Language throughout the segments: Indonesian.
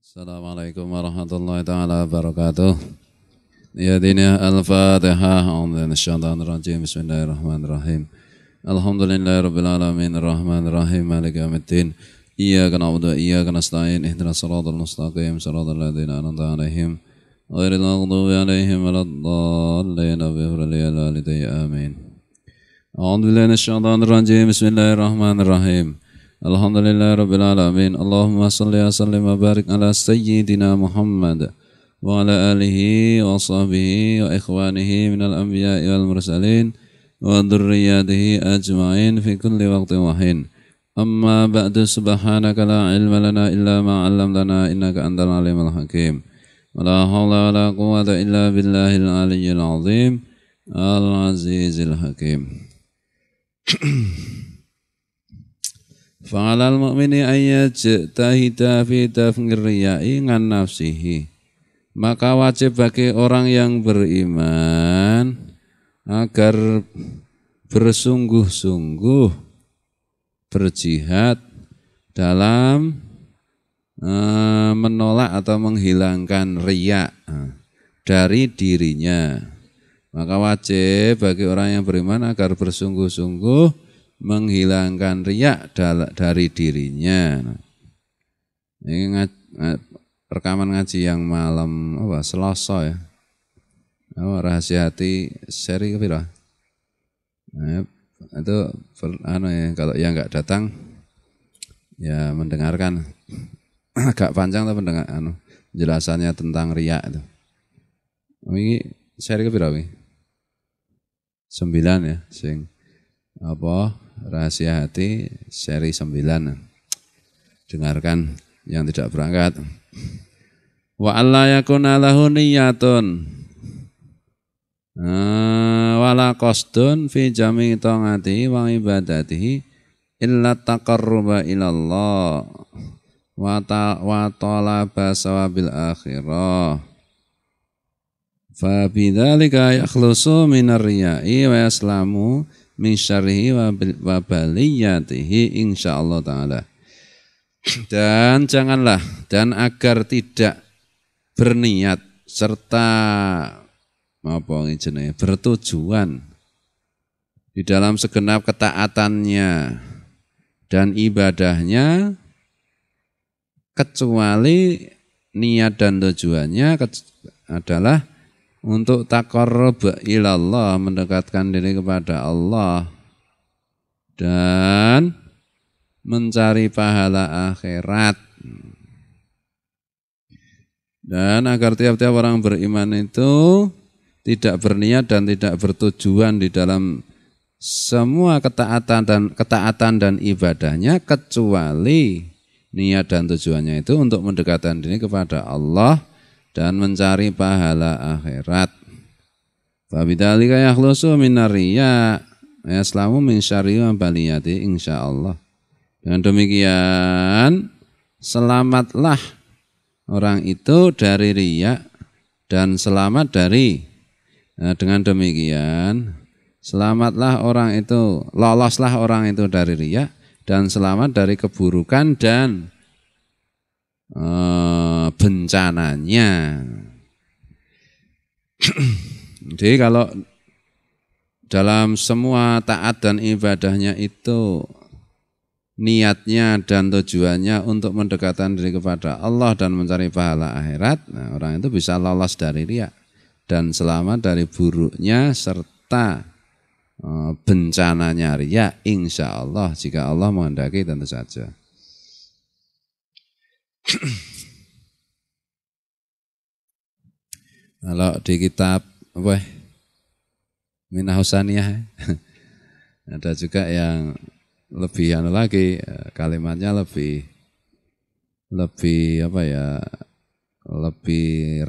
Assalamualaikum warahmatullahi taala wabarakatuh. Ya dina al-Fatihah. A'udzubillahi Bismillahirrahmanirrahim. Alhamdulillahirabbil alamin arrahmanir rahim maliki yaumiddin. Iyyaka na'budu wa iyyaka nasta'in. Ihdinas siratal mustaqim siratal ladzina an'amta 'alaihim ghairil maghdubi 'alaihim waladdallin. Amin. A'udzubillahi minasyaitonir rajim. Bismillahirrahmanirrahim. Alhamdulillahirabbil alamin. Allahumma shalli wa sallim wa barik ala sayyidina Muhammad wa ala alihi wa sahbihi wa ikhwanihi minal anbiya'i wal mursalin wa dzurriyyatihi ajma'in fi kulli waqtin wa hin. Amma ba'du, subhanaka la ilma lana illa ma 'allamtana innaka antal alimul hakim. Wa la haula wa la quwwata illa billahil aliyyil azim al azizil hakim. Fa'alal mu'mini ayyajtahida fi daf'ir riya'i ngan nafsihi. Maka wajib bagi orang yang beriman agar bersungguh-sungguh berjihad dalam menolak atau menghilangkan riya dari dirinya. Maka wajib bagi orang yang beriman agar bersungguh-sungguh menghilangkan riya dari dirinya. Ini rekaman ngaji yang malam Selasa ya. Rahasia hati seri kepira. Itu kalau yang enggak datang ya mendengarkan agak panjang tapi mendengar penjelasannya tentang riya itu. Ini seri kepira wi? 9 ya, sing rahasia hati seri 9. Dengarkan yang tidak berangkat. Wa alla yakuna lahu niyyatun wala qasdun fi jami' ta'atihi wa ibadatihi illa taqarruba ila Allah wa talaba sawabil akhirah. Fa bidzalika yakhlusu minar riya'i wa yaslamu min syarrihi wa baliyatihi insyaallah ta'ala. Dan janganlah, dan agar tidak berniat serta bertujuan di dalam segenap ketaatannya dan ibadahnya, kecuali niat dan tujuannya adalah untuk taqarrub ilallah, mendekatkan diri kepada Allah dan mencari pahala akhirat. Dan agar tiap-tiap orang beriman itu tidak berniat dan tidak bertujuan di dalam semua ketaatan dan ibadahnya, kecuali niat dan tujuannya itu untuk mendekatkan diri kepada Allah dan mencari pahala akhirat. Fa bidzalika yakhlusu minar riya yaslamu min syarri wa baliyati insyaallah. Dengan demikian selamatlah orang itu dari riya dan selamat dari dengan demikian selamatlah orang itu, loloslah orang itu dari riya dan selamat dari keburukan dan bencananya. Jadi kalau dalam semua taat dan ibadahnya itu niatnya dan tujuannya untuk mendekatkan diri kepada Allah dan mencari pahala akhirat, nah, orang itu bisa lolos dari riya dan selamat dari buruknya serta bencananya riya insyaallah, jika Allah menghendaki tentu saja. Kalau di kitab Minah Husaniyah ada juga yang lebih lagi, kalimatnya lebih lebih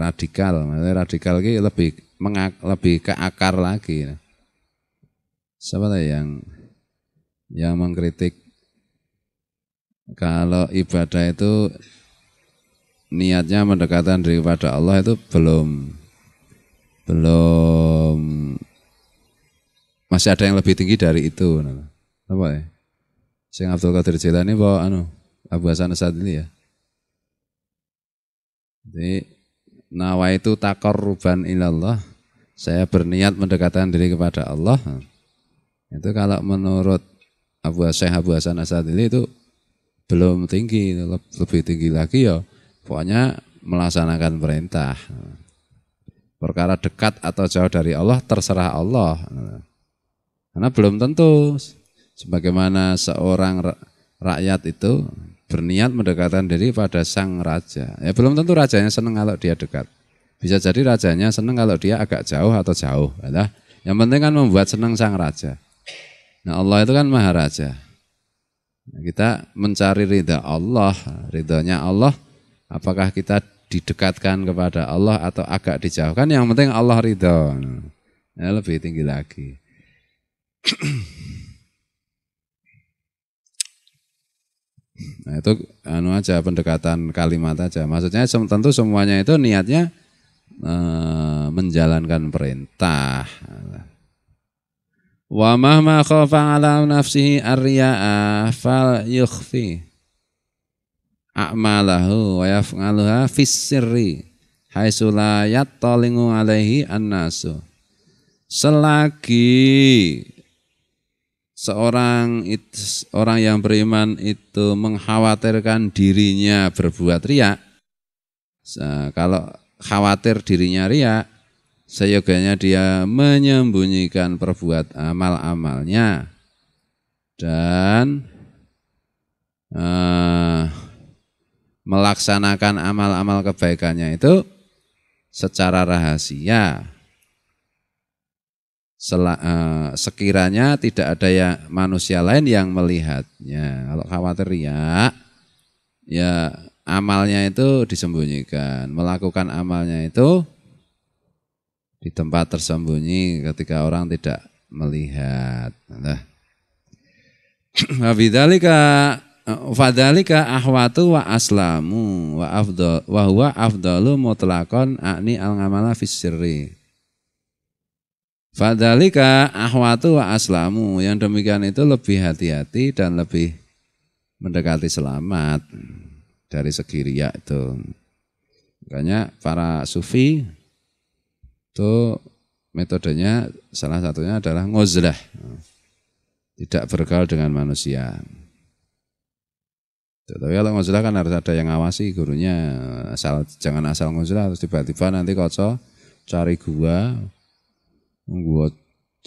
radikal. Maksudnya radikal ini lebih ke akar lagi. Siapa yang mengkritik kalau ibadah itu niatnya mendekatkan diri kepada Allah itu belum masih ada yang lebih tinggi dari itu. Apa ya? Syekh Abdul Qadir Jilani bawa Abu Hasan Asyadzili ya. Jadi nawaitu taqarruban ilallah, saya berniat mendekatkan diri kepada Allah. Itu kalau menurut Syekh Abu Hasan Asyadzili itu belum tinggi, lebih tinggi lagi ya. Pokoknya melaksanakan perintah. Perkara dekat atau jauh dari Allah terserah Allah. Karena belum tentu sebagaimana seorang rakyat itu berniat mendekatkan diri pada sang raja. Ya belum tentu rajanya senang kalau dia dekat. Bisa jadi rajanya senang kalau dia agak jauh atau jauh. Ya. Yang penting kan membuat senang sang raja. Nah Allah itu kan maharaja. Nah, kita mencari ridha Allah, ridhonya Allah. Apakah kita didekatkan kepada Allah atau agak dijauhkan? Yang penting Allah ridho. Ya, lebih tinggi lagi. Nah itu aja pendekatan kalimat aja. Maksudnya tentu semuanya itu niatnya menjalankan perintah. Wa mahma khafa ala nafsihi ar-riya'a fal yukhfi a'malahu wa yaf'aluha fis sirri haitsu la yattalingu alaihi an-nasu. Selagi orang yang beriman itu mengkhawatirkan dirinya berbuat riya, kalau khawatir dirinya riya, seyogianya dia menyembunyikan perbuat amal-amalnya dan melaksanakan amal-amal kebaikannya itu secara rahasia. Sekiranya tidak ada manusia lain yang melihatnya. Kalau khawatir ya amalnya itu disembunyikan. Melakukan amalnya itu di tempat tersembunyi ketika orang tidak melihat. Nah. Fadzalika ahwatu wa aslamu wa huwa afdalu mutlaqan a'ni al-ngamala fis sirri. Fadzalika ahwatu wa aslamu, yang demikian itu lebih hati-hati dan lebih mendekati selamat dari segi riya itu. Makanya para sufi itu metodenya salah satunya adalah nguzlah, tidak bergaul dengan manusia. Tapi kalau nguzlah kan harus ada yang ngawasi gurunya, jangan asal nguzlah terus tiba-tiba nanti koco cari gua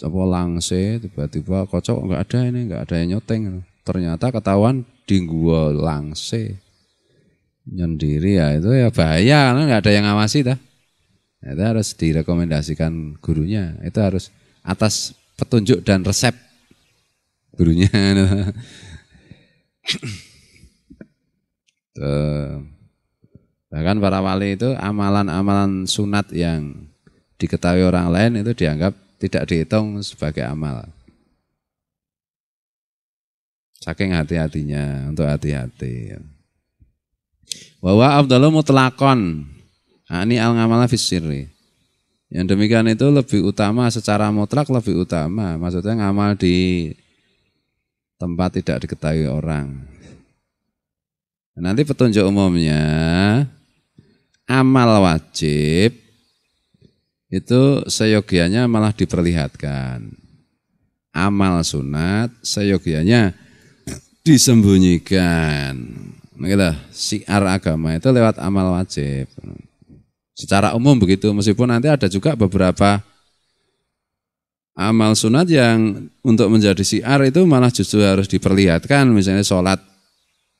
apa langse, tiba-tiba kocok enggak ada yang nyoteng. Ternyata ketahuan di gua langse nyendiri, ya itu ya bahaya karena enggak ada yang ngawasi dah. Itu harus direkomendasikan gurunya, itu harus atas petunjuk dan resep gurunya. Bahkan para wali itu amalan-amalan sunat yang diketahui orang lain itu dianggap tidak dihitung sebagai amal. Saking hati-hatinya, untuk hati-hati. Wa afdalu mutlaqan, ini al-ngamala fis sirri. Yang demikian itu lebih utama secara mutlak, lebih utama. Maksudnya ngamal di tempat tidak diketahui orang. Nanti petunjuk umumnya amal wajib itu seyogianya malah diperlihatkan. Amal sunat seyogianya disembunyikan. Nah, syiar agama itu lewat amal wajib. Secara umum begitu, meskipun nanti ada juga beberapa amal sunat yang untuk menjadi syiar itu malah justru harus diperlihatkan. Misalnya sholat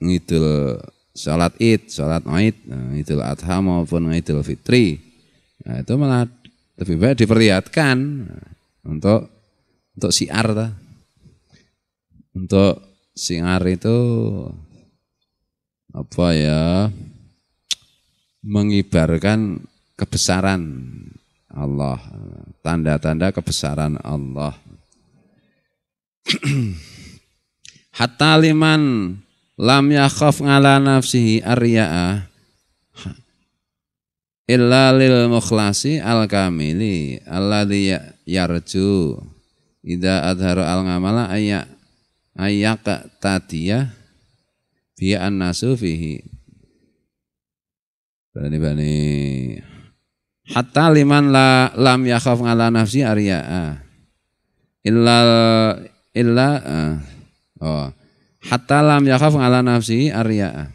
Id, sholat Aid, Idul Adha maupun Idul Fitri. Nah, itu malah lebih baik diperlihatkan untuk syiar. Untuk syiar itu apa ya? Mengibarkan kebesaran Allah, tanda-tanda kebesaran Allah. Hatta liman lam yakhaf ala nafsihi ar-riya'a illa lil mukhlasi al-kamili alladhi yarju idza adharu al-ngamala ayyak tadiyah bi an-nasu fihi. Bani hatta liman lam yakhaf ala nafsi arya'a illa hatta lam yakhaf ala nafsi arya'a.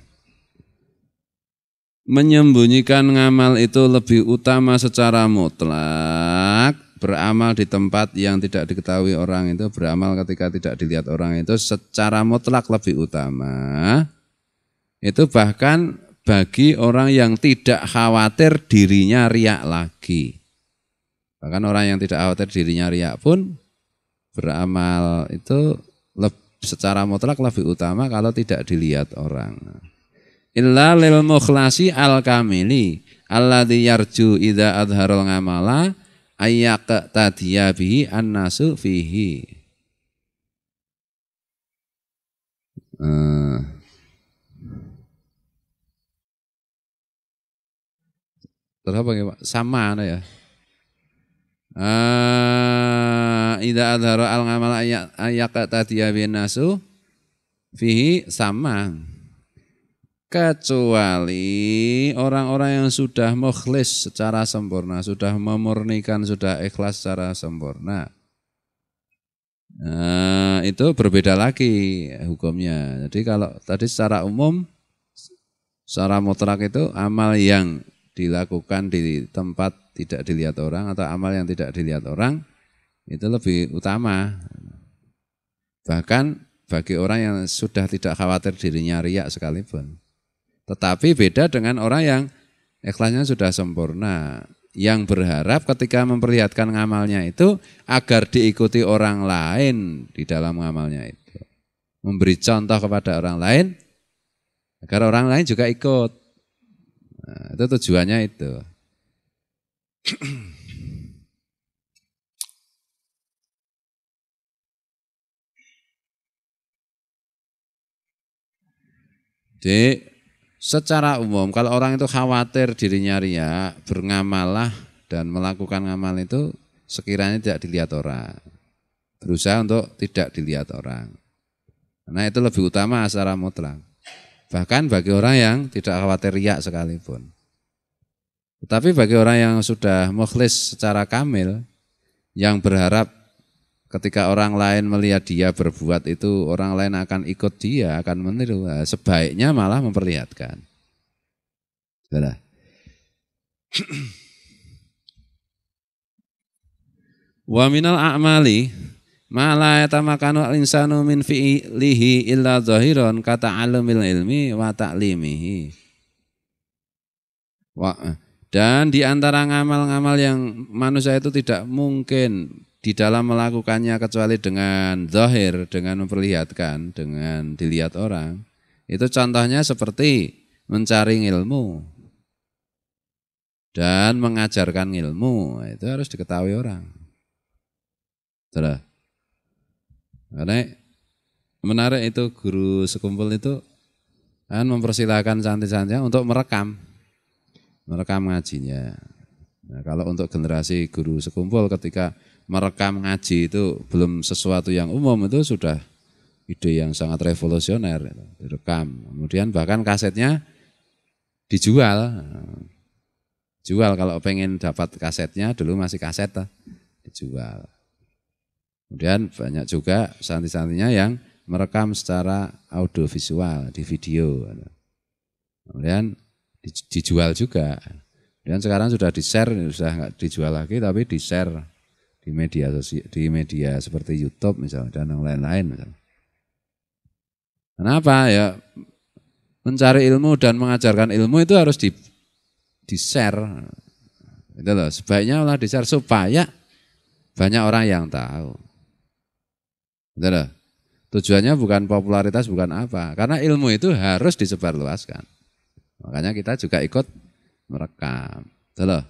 Menyembunyikan ngamal itu lebih utama secara mutlak. Beramal di tempat yang tidak diketahui orang itu, beramal ketika tidak dilihat orang itu secara mutlak lebih utama. Itu bahkan bagi orang yang tidak khawatir dirinya riak lagi. Bahkan orang yang tidak khawatir dirinya riak pun beramal itu secara mutlak lebih utama kalau tidak dilihat orang. Illa lil mukhlasi al kamili alladzi yarju idza adharul ngamala ayyak tadiya bihi annasu fihi. Terus apa ya Pak? Sama ya. Idza adhara al ngamal ayyak tadiya bihi annasu fihi sama. Kecuali orang-orang yang sudah mukhlis secara sempurna, sudah memurnikan, sudah ikhlas secara sempurna. Itu berbeda lagi hukumnya. Jadi kalau tadi secara umum, secara mutlak itu amal yang dilakukan di tempat tidak dilihat orang atau amal yang tidak dilihat orang itu lebih utama. Bahkan bagi orang yang sudah tidak khawatir dirinya riak sekalipun. Tetapi beda dengan orang yang ikhlasnya sudah sempurna, yang berharap ketika memperlihatkan ngamalnya itu agar diikuti orang lain di dalam ngamalnya itu. Memberi contoh kepada orang lain agar orang lain juga ikut. Nah, itu tujuannya itu. Jadi secara umum kalau orang itu khawatir dirinya riya, berngamallah dan melakukan ngamal itu sekiranya tidak dilihat orang. Berusaha untuk tidak dilihat orang. Karena itu lebih utama secara mutlak. Bahkan bagi orang yang tidak khawatir riya sekalipun. Tetapi bagi orang yang sudah mukhlis secara kamil, yang berharap ketika orang lain melihat dia berbuat itu, orang lain akan ikut dia, akan meniru. Sebaiknya malah memperlihatkan. Sudah. Wa minal a'mali ma la yatamakanu al-insanu min fi'lihi illa zahiran kata alamil ilmi wa ta'limihi. Dan di antara ngamal-ngamal yang manusia itu tidak mungkin di dalam melakukannya kecuali dengan zahir, dengan memperlihatkan, dengan dilihat orang. Itu contohnya seperti mencari ilmu dan mengajarkan ilmu, itu harus diketahui orang. Sudah. Karena menarik itu guru sekumpul itu kan mempersilahkan santri-santrinya untuk merekam ngajinya. Nah, kalau untuk generasi guru sekumpul ketika merekam ngaji itu belum sesuatu yang umum, itu sudah ide yang sangat revolusioner, direkam. Kemudian bahkan kasetnya dijual. Jual kalau pengen dapat kasetnya, dulu masih kaset dijual. Kemudian banyak juga santri-santrinya yang merekam secara audiovisual, di video. Kemudian dijual juga. Dan sekarang sudah di-share, sudah enggak dijual lagi tapi di-share di media seperti YouTube misalnya dan yang lain-lain misalnya. Kenapa ya? Mencari ilmu dan mengajarkan ilmu itu harus di-share. Itu loh, sebaiknya malah di-share supaya banyak orang yang tahu. Itu loh. Tujuannya bukan popularitas, bukan apa. Karena ilmu itu harus disebarluaskan. Makanya kita juga ikut merekam. Betul loh.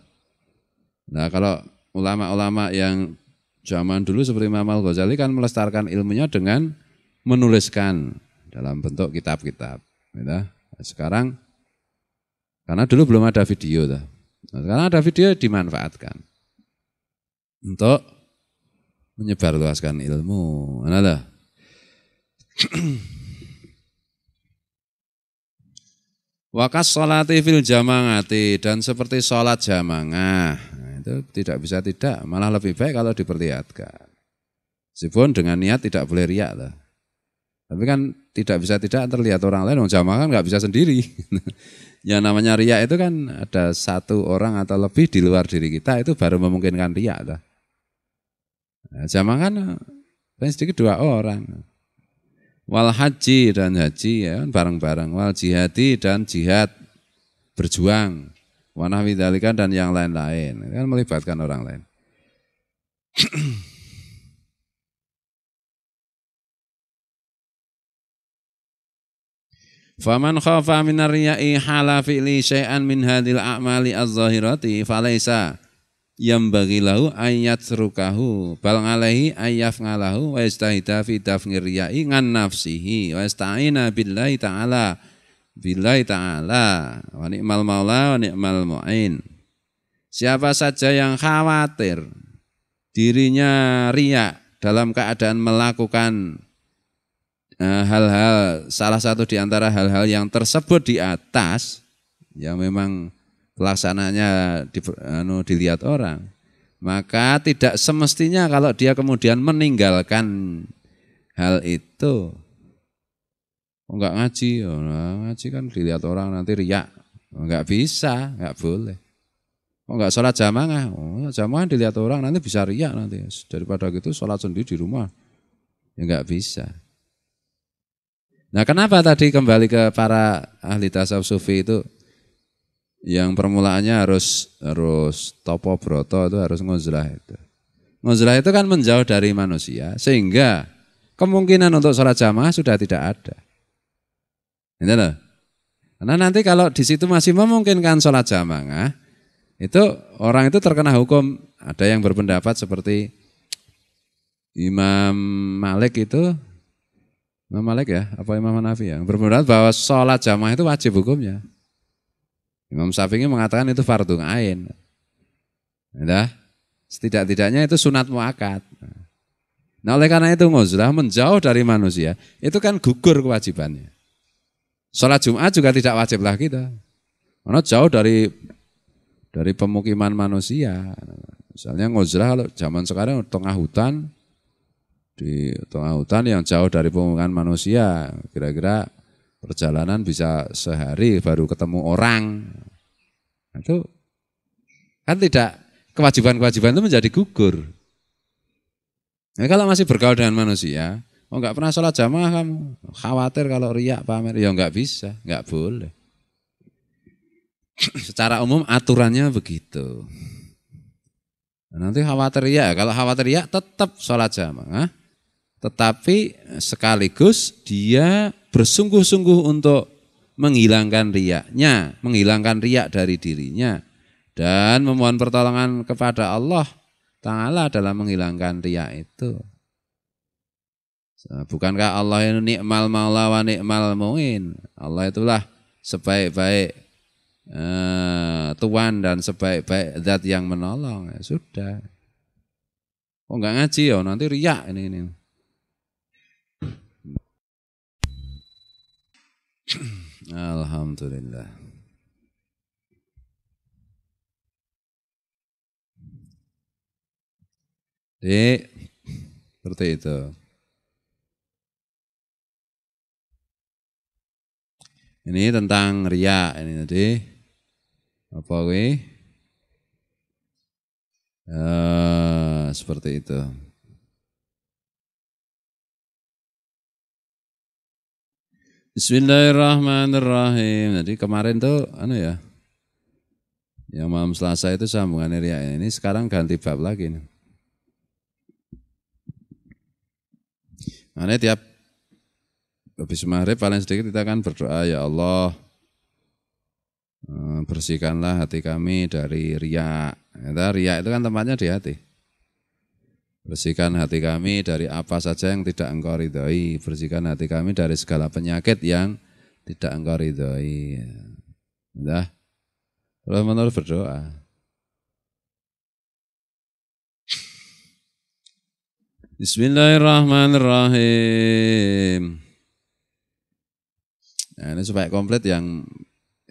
Nah, kalau ulama-ulama yang zaman dulu seperti Imam Al-Ghazali kan melestarikan ilmunya dengan menuliskan dalam bentuk kitab-kitab. Gitu. Sekarang, karena dulu belum ada video. Nah, sekarang ada video dimanfaatkan untuk menyebarluaskan ilmu. Mana lah? Wakas sholati fil jamangati, dan seperti sholat jamangah. Nah, itu tidak bisa tidak, malah lebih baik kalau diperlihatkan. Meskipun dengan niat tidak boleh riak lah. Tapi kan tidak bisa tidak terlihat orang lain, jamaah kan nggak bisa sendiri. Yang namanya riak itu kan ada satu orang atau lebih di luar diri kita, itu baru memungkinkan riak lah. Nah, jamaah kan paling sedikit 2 orang. Wal haji dan haji ya kan bareng-bareng. Wal jihadi dan jihad berjuang. Wa nahwi dzalika dan yang lain-lain. Kan melibatkan orang lain. Faman khafa minar riya'i hala fi'li syai'an min hadhil a'mali az-zahirati falaysa yambaghi lahu ayyatrukahu bal alaihi ayyaf'alahu wa yastahida fi daf'ir riya'i ngan nafsihi wa yasta'ina billahi ta'ala wa ni'mal maula wa ni'mal mu'in. Siapa saja yang khawatir dirinya riya dalam keadaan melakukan hal-hal, salah satu di antara hal-hal yang tersebut di atas yang memang pelaksananya dilihat orang, maka tidak semestinya kalau dia kemudian meninggalkan hal itu. Enggak ngaji, ngaji kan dilihat orang nanti riak, enggak bisa, enggak boleh. Enggak sholat jamaah, jamaah dilihat orang nanti bisa riak nanti, daripada gitu sholat sendiri di rumah, ya enggak bisa. Nah, kenapa tadi kembali ke para ahli tasawuf sufi itu? Yang permulaannya harus topo broto itu harus nguzlah itu. Nguzlah itu kan menjauh dari manusia sehingga kemungkinan untuk sholat jamaah sudah tidak ada. Gitu loh. Karena nanti kalau di situ masih memungkinkan sholat jamaah, itu orang itu terkena hukum. Ada yang berpendapat seperti Imam Malik itu, Imam Malik ya, apa Imam Hanafi ya, berpendapat bahwa sholat jamaah itu wajib hukumnya. Imam Syafi'i mengatakan itu fardhu ain. Nah, setidak-tidaknya itu sunat muakkad. Nah, oleh karena itu nguzlah menjauh dari manusia, itu kan gugur kewajibannya. Sholat Jumat juga tidak wajib lagi kita. Karena jauh dari pemukiman manusia. Misalnya nguzlah kalau zaman sekarang tengah hutan, di tengah hutan yang jauh dari pemukiman manusia, kira-kira perjalanan bisa sehari baru ketemu orang. Itu kan tidak, kewajiban-kewajiban itu menjadi gugur. Nah, kalau masih bergaul dengan manusia, enggak pernah sholat jamaah kamu, khawatir kalau riak pamer, ya enggak bisa, enggak boleh. Secara umum aturannya begitu. Nanti khawatir riak, kalau khawatir riak tetap sholat jamaah, tetapi sekaligus dia bersungguh-sungguh untuk menghilangkan riaknya, menghilangkan riak dari dirinya, dan memohon pertolongan kepada Allah Ta'ala dalam menghilangkan riak itu. Bukankah Allah itu ni'mal maula wa ni'mal mu'in? Allah itulah sebaik-baik Tuhan dan sebaik-baik zat yang menolong. Ya sudah. Oh enggak ngaji ya, nanti riak ini. Alhamdulillah. Seperti itu. Ini tentang riya ini tadi. Apa gue? Seperti itu. Bismillahirrahmanirrahim. Jadi kemarin tuh ya. Yang malam Selasa itu sambungan riya. Ini sekarang ganti bab lagi nih. Nah, tiap habis maghrib paling sedikit kita kan berdoa, ya Allah bersihkanlah hati kami dari riya. Riya itu kan tempatnya di hati. Bersihkan hati kami dari apa saja yang tidak Engkau ridhoi. Bersihkan hati kami dari segala penyakit yang tidak Engkau ridhoi. Udah. Terus menerus berdoa. Bismillahirrahmanirrahim. Nah, ini supaya komplit yang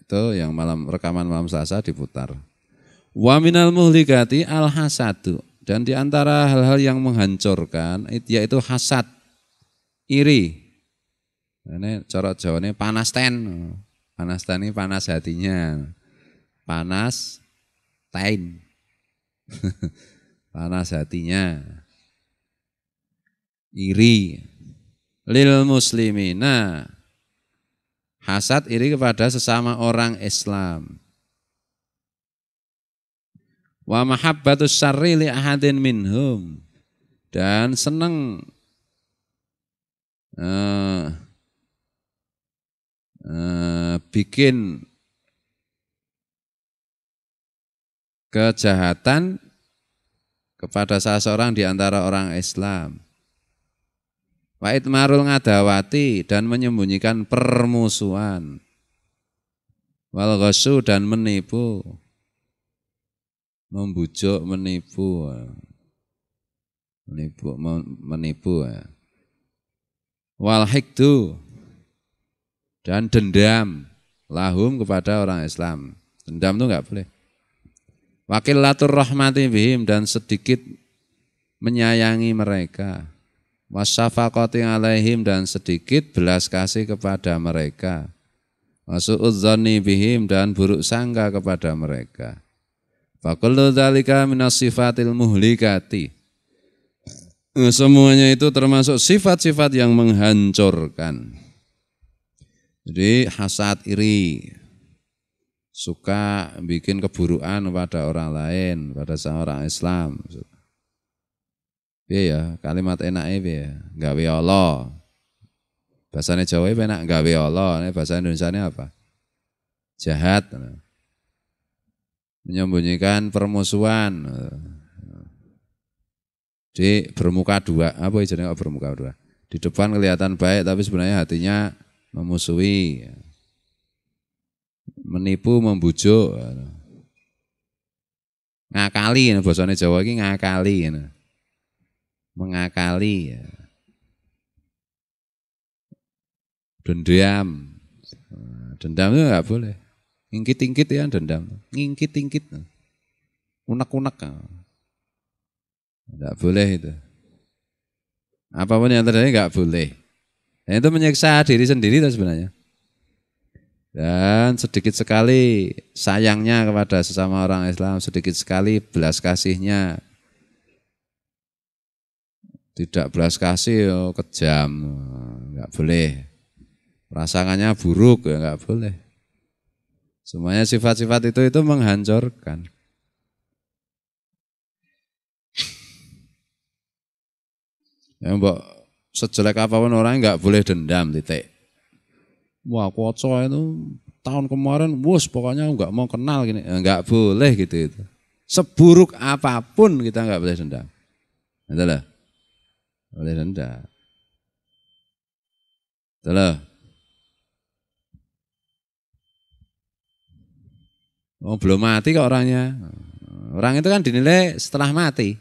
Itu yang rekaman malam Selasa diputar. Wa minal muhlikati al hasadu, dan di antara hal-hal yang menghancurkan yaitu hasad, iri. Ini cara Jawane panas ten. Panas ten ini panas hatinya. Panas tain. Panas hatinya. Iri. Lil muslimina. Hasad iri kepada sesama orang Islam. Wa mahabbatus syarri li ahadin minhum, dan senang bikin kejahatan kepada salah seorang di antara orang Islam. Wa itmarul ngadawati, dan menyembunyikan permusuhan. Wal ghassu, dan menipu. Membujuk, menipu. Wal hikdu, dan dendam lahum kepada orang Islam. Dendam itu enggak boleh. Wakilatur rahmati bihim, dan sedikit menyayangi mereka. Wasyafaqati alaihim, dan sedikit belas kasih kepada mereka. Wasu'udzani bihim, dan buruk sangka kepada mereka. Fakullu dzalika minas sifatil muhlikati. Semuanya itu termasuk sifat-sifat yang menghancurkan. Jadi hasad, iri, suka bikin keburukan pada orang lain, pada seorang Islam. Ya, kalimat enaknya ya, gawe Allah. Bahasanya Jawa enak, gawe Allah. Bahasa Indonesianya apa? Jahat. Menyembunyikan permusuhan. Di bermuka dua, apa istilahnya bermuka dua? Di depan kelihatan baik, tapi sebenarnya hatinya memusuhi, menipu, membujuk, ngakali. Bahasanya Jawa ini ngakali, mengakali, dendam. Dendam itu enggak boleh. Ngingkit-ngingkit ya dendam. Ngingkit-ngingkit. Unek-unek. Enggak boleh itu. Apapun yang terjadi enggak boleh. Dan itu menyiksa diri sendiri itu sebenarnya. Dan sedikit sekali sayangnya kepada sesama orang Islam, sedikit sekali belas kasihnya. Tidak belas kasih, kejam, enggak boleh. Rasakannya buruk, ya enggak boleh. Semuanya sifat-sifat itu menghancurkan. Ya mbak, sejelek apapun orang enggak boleh dendam, titik. Wah, koco itu tahun kemarin, pokoknya enggak mau kenal gini, enggak boleh gitu itu. Seburuk apapun kita enggak boleh dendam. Betul lah. Boleh dendam. Betul lah. Oh, belum mati kok orangnya. Orang itu kan dinilai setelah mati.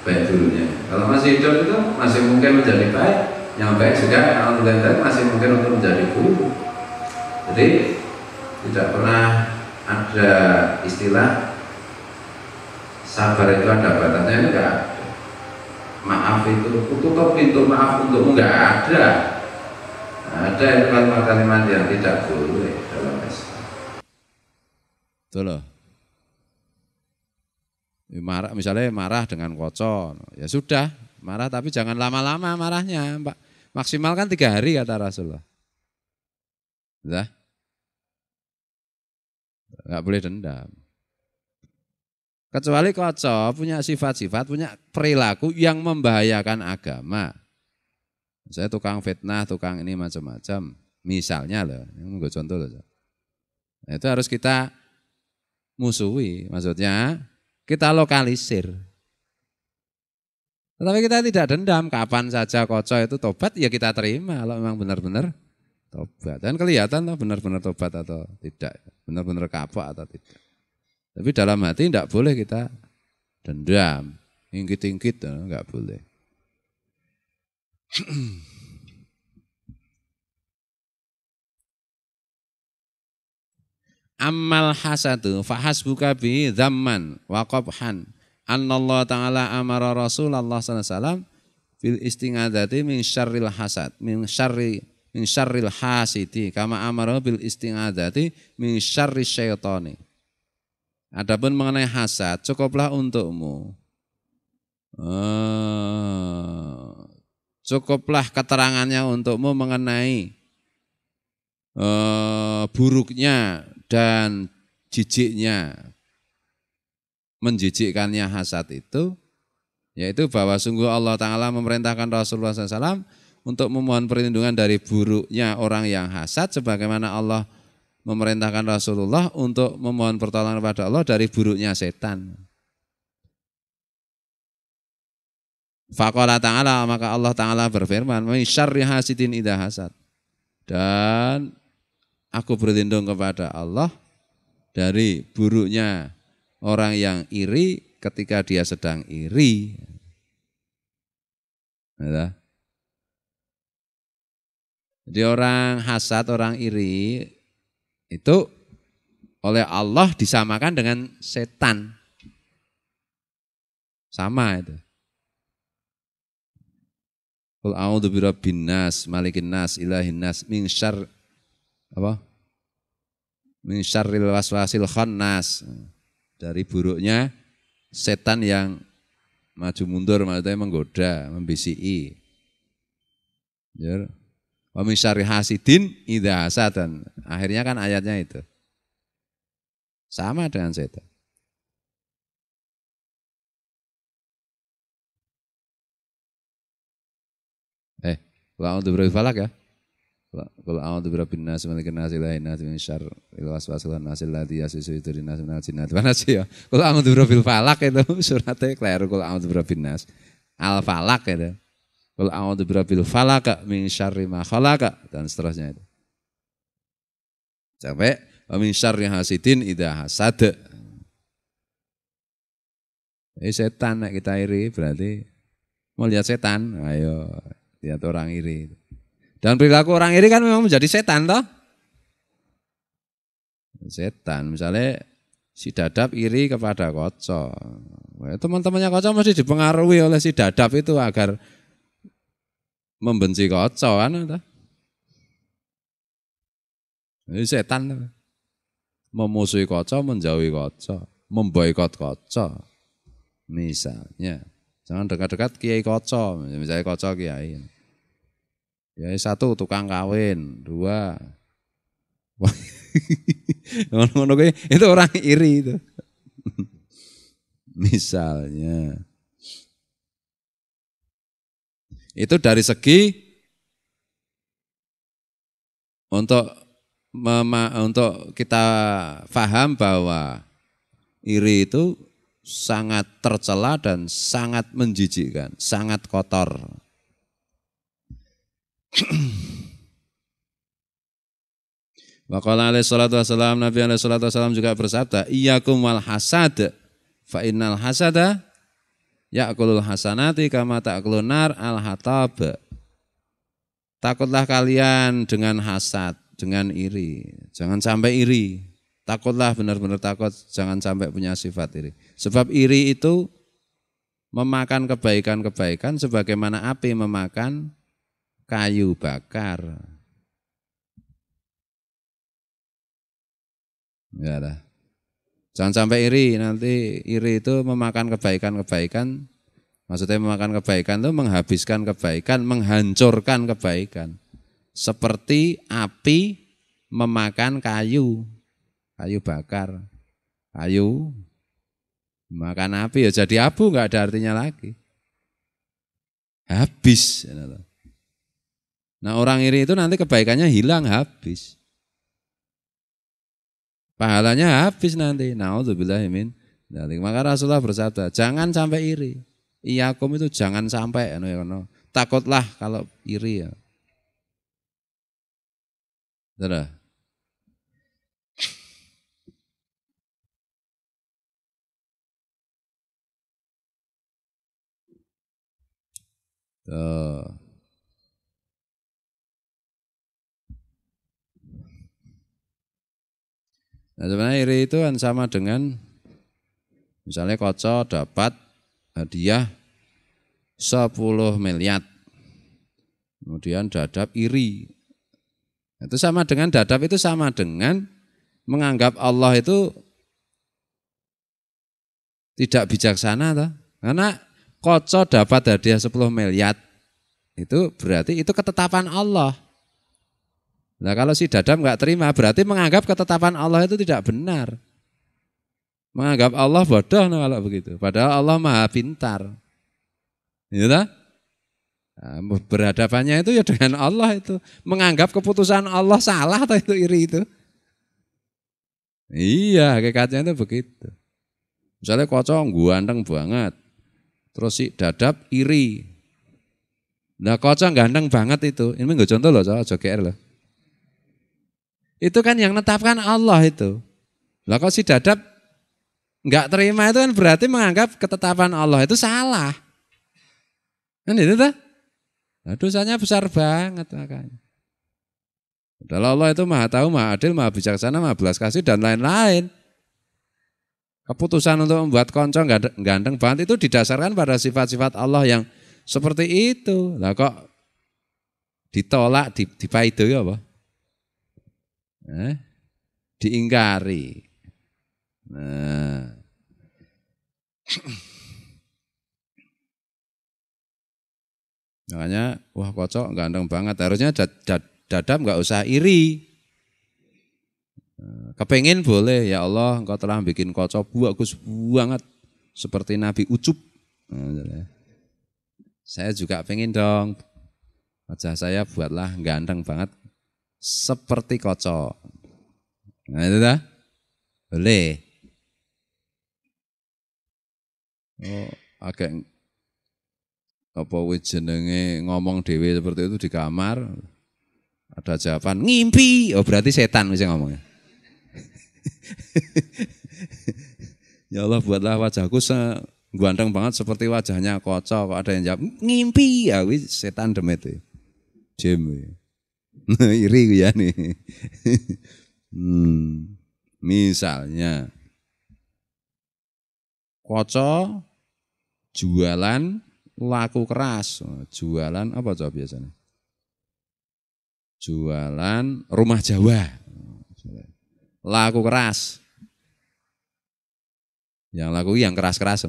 Baik dulunya. Kalau masih hidup itu masih mungkin menjadi baik. Yang baik juga alhamdulillah masih mungkin untuk menjadi buruk. Jadi tidak pernah ada istilah sabar itu ada batasnya, enggak ada. Maaf itu tutup pintu maaf untukmu, enggak ada. Ada itu kalimat-kalimat yang tidak boleh dalam Islam. Betul loh. Marah, misalnya marah dengan kocok, ya sudah marah tapi jangan lama-lama marahnya, Pak. Maksimal kan 3 hari kata Rasulullah. Sudah, nggak boleh dendam. Kecuali kocok punya sifat-sifat, punya perilaku yang membahayakan agama. Saya tukang fitnah, tukang ini macam-macam. Misalnya loh, ini gue contoh loh. Nah, itu harus kita musuhi, maksudnya kita lokalisir. Tetapi kita tidak dendam, kapan saja kocok itu tobat ya kita terima kalau memang benar-benar tobat. Dan kelihatan loh benar-benar tobat atau tidak, benar-benar kapok atau tidak. Tapi dalam hati tidak boleh kita dendam, ingkit-ingkit, enggak boleh. Ammal hasadu fahasbuka bi dzamman wa qabhan. Annallahu ta'ala amara Rasulullah sallallahu alaihi wasallam fil istinadzati min syarril hasad min syarril hasidi kama amara bil istinadzati min syarri syaitani. Adapun mengenai hasad cukuplah untukmu. Cukuplah keterangannya untukmu mengenai buruknya dan jijiknya, menjijikkannya hasad itu, yaitu bahwa sungguh Allah Ta'ala memerintahkan Rasulullah SAW untuk memohon perlindungan dari buruknya orang yang hasad, sebagaimana Allah memerintahkan Rasulullah untuk memohon pertolongan kepada Allah dari buruknya setan. Faqala Ta'ala, maka Allah Ta'ala berfirman, "Min syarri hasidin idza hasad." Dan aku berlindung kepada Allah dari buruknya orang yang iri ketika dia sedang iri. Jadi orang hasad, orang iri itu oleh Allah disamakan dengan setan. Sama itu. Qul a'udzu birabbin nas, malikin nas, ilahin nas, min syarr apa? Min syarril waswasil khannas. Dari buruknya setan yang maju mundur, maksudnya menggoda, membisiki. Ya. Wa min syarri hasidin idza hasadan. Akhirnya kan ayatnya itu. Sama dengan setan. Qul a'udzu birabbil falaq ya. Qul a'udzu birabbin nas, malikin nas, ilahin nas, min syarril waswasil khannas alladzi yuwaswisu fi sudurin nas minal jinnati wan nas ya. Qul a'udzu birabbil falaq itu suratnya keliru, Qul a'udzu birabbin nas. Al falaq itu. Qul a'udzu birabbil falaq min syarri ma khalaq dan seterusnya itu. Sampai wa min syarri hasidin idza hasad. Setan nek kita iri berarti mau lihat setan, ayo lihat orang iri. Dan perilaku orang iri kan memang menjadi setan toh. Setan, misalnya si Dadap iri kepada Koco. Teman-temannya Koco mesti dipengaruhi oleh si Dadap itu agar membenci Koco kan. Ini setan toh. Memusuhi Koco, menjauhi Koco, memboikot Koco. Misalnya, jangan dekat-dekat Kiai Koco, misalnya Koco Kiai. Ya, 1 tukang kawin, 2 ngono-ngono itu orang iri itu. Misalnya. Itu dari segi untuk kita paham bahwa iri itu sangat tercela dan sangat menjijikkan, sangat kotor. Waqala alaihi salatu wassalam, Nabi alaihi salatu wassalam juga bersabda, iyyakum wal hasad fa innal hasada ya'kulul hasanati kama ta'kulun nar al hatab. Takutlah kalian dengan hasad, dengan iri. Jangan sampai iri. Takutlah, benar-benar takut, jangan sampai punya sifat iri. Sebab iri itu memakan kebaikan-kebaikan sebagaimana api memakan kayu bakar. Ya lah. Jangan sampai iri, nanti iri itu memakan kebaikan-kebaikan. Maksudnya memakan kebaikan itu menghabiskan kebaikan, menghancurkan kebaikan. Seperti api memakan kayu bakar. Kayu makan api ya jadi abu, enggak ada artinya lagi. Habis. Nah, orang iri itu nanti kebaikannya hilang, habis. Pahalanya habis nanti. Nauzubillahi min dzalik. Maka Rasulullah bersabda, jangan sampai iri. Iyakum itu jangan sampai takutlah kalau iri ya. Sudah. Tuh. Nah, sebenarnya iri itu kan sama dengan misalnya Koco dapat hadiah 10 miliar. Kemudian Dadap iri. Itu sama dengan Dadap itu sama dengan menganggap Allah itu tidak bijaksana toh. Karena Koco dapat hadiah 10 miliar. Itu berarti itu ketetapan Allah. Nah kalau si Dadap enggak terima berarti menganggap ketetapan Allah itu tidak benar. Menganggap Allah bodoh no, kalau begitu. Padahal Allah maha pintar. Ya tak? Nah, berhadapannya itu ya dengan Allah itu. Menganggap keputusan Allah salah atau itu iri itu. Iya hakikatnya itu begitu. Misalnya Koco ganteng banget. Terus si Dadap iri. Nah Koco ganteng banget itu. Ini nggak contoh loh, aja GR loh. Itu kan yang menetapkan Allah itu. Lah kok si Dadap enggak terima itu kan berarti menganggap ketetapan Allah itu salah. Kan itu tuh. Nah, dosanya besar banget makanya. Padahal Allah itu maha tahu, maha adil, maha bijaksana, maha belas kasih dan lain-lain. Keputusan untuk membuat konco ganteng banget itu didasarkan pada sifat-sifat Allah yang seperti itu. Lah kok ditolak, dipaido ya apa? Diingkari. Nah. Makanya wah Koco ganteng banget. Harusnya Dadap enggak usah iri. Kepengen boleh ya Allah engkau telah bikin Koco bagus banget seperti Nabi Ucup. Saya juga pengen dong. Wajah saya buatlah ganteng banget seperti Koco. Nah itu dah. Boleh. Oh, agak apa jenenge ngomong dewe seperti itu di kamar. Ada jawaban ngimpi. Oh berarti setan bisa ngomongnya. Ya Allah buatlah wajahku ganteng banget seperti wajahnya Koco. Kok ada yang jawab ngimpi. Ya wis setan demet itu. Jem. Iri ya nih. Misalnya Koco jualan laku keras. Jualan apa coba biasanya? Jualan rumah Jawa. Laku keras. Yang laku yang keras-keras.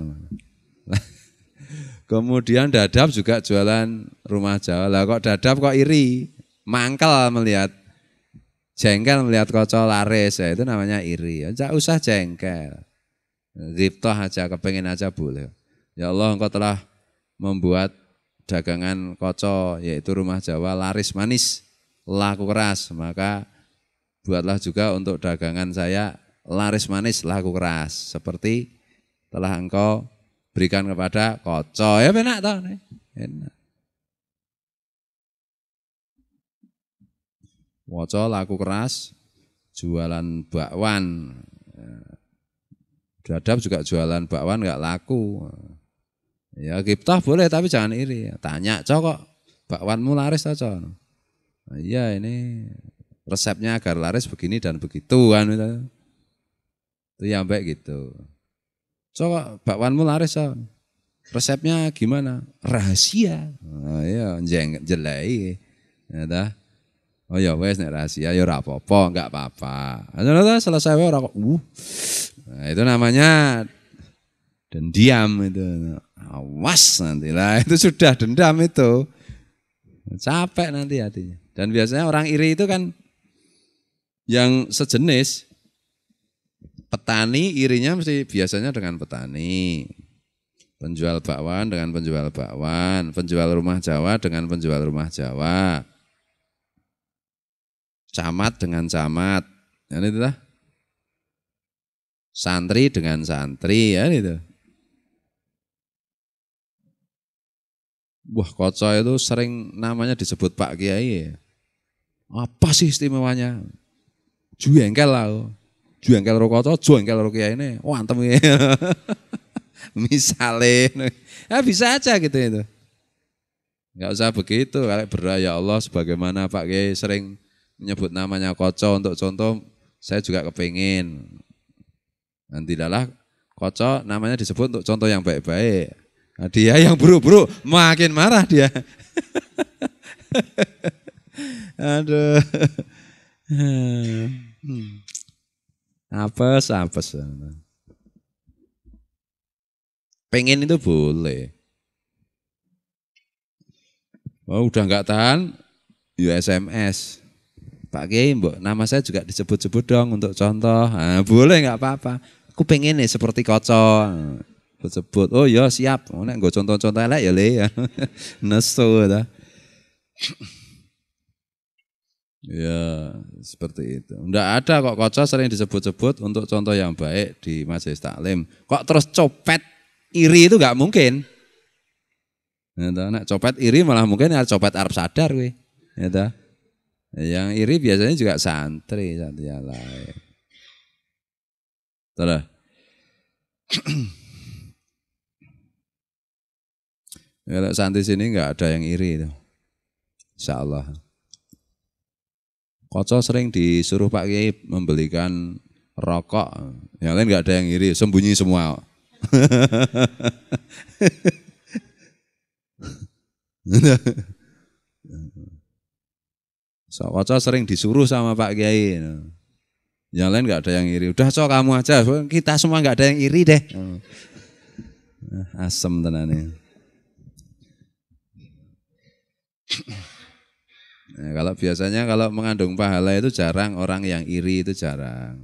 Kemudian Dadap juga jualan rumah Jawa. Lah kok Dadap kok iri? Mangkel melihat, jengkel melihat Koco laris, ya itu namanya iri. Enggak usah jengkel, ghibthah aja, kepengen aja boleh. Ya Allah engkau telah membuat dagangan Koco yaitu rumah Jawa laris manis, laku keras, maka buatlah juga untuk dagangan saya laris manis, laku keras, seperti telah engkau berikan kepada Koco. Ya enak tau nih, enak. Koco laku keras, jualan bakwan. Dadap juga jualan bakwan enggak laku. Ya ghibthah boleh tapi jangan iri. Tanya, "Cok kok bakwanmu laris ta, Cok?" Nah, iya ini resepnya agar laris begini dan begitu kan itu. Itu yang baik gitu. "Cok kok bakwanmu laris, Cok?" Resepnya gimana? Rahasia. Oh iya, jelek. Ya dah. Oh ya wes nek rahasia ya ora apa-apa, enggak apa-apa. Nah, selesai ora kok. Nah, itu namanya dendam itu. Awas nanti lah, itu sudah dendam itu. Capek nanti hatinya. Dan biasanya orang iri itu kan yang sejenis. Petani irinya mesti biasanya dengan petani. Penjual bakwan dengan penjual bakwan, penjual rumah Jawa dengan penjual rumah Jawa. Camat dengan camat, ya itu lah. Santri dengan santri, ya itu. Wah Koco itu sering namanya disebut Pak Kiai. Apa sih istimewanya? Jengkel lah. Jengkel ro Koco, jengkel ro Kiai ini. Wah antem ya. Misalnya, ya bisa aja gitu itu. Enggak usah begitu. Kalau berdoa ya Allah sebagaimana Pak Kiai sering menyebut namanya Koco untuk contoh saya juga kepingin. Nanti adalah kocok namanya disebut untuk contoh yang baik-baik. Nah, dia yang buruk-buruk makin marah dia. Aduh. Apes. Pengen itu boleh. Oh, udah nggak tahan, ya SMS. Pak Kiai, mbok nama saya juga disebut-sebut dong untuk contoh. Nah, boleh nggak apa-apa. Aku pengen nih seperti Koco. Sebut, oh ya siap. Nek nggo contoh-contoh elek ya le. Nesu ta. Ya, seperti itu. Enggak ada kok Koco sering disebut-sebut untuk contoh yang baik di majelis taklim. Kok terus copet iri itu enggak mungkin. Ya, nek copet iri malah mungkin ya copet Arab sadar kuwi. Ya ta. Yang iri biasanya juga santri yang lain. Terus. Kalau santri sini enggak ada yang iri itu. Insyaallah. Koco sering disuruh Pak Kiai membelikan rokok. Yang lain enggak ada yang iri, sembunyi semua. So, Koco sering disuruh sama Pak Kiai. Yang lain enggak ada yang iri. Udah so kamu aja, kita semua enggak ada yang iri deh. Asem tenane. Nah, kalau biasanya kalau mengandung pahala itu jarang, orang yang iri itu jarang.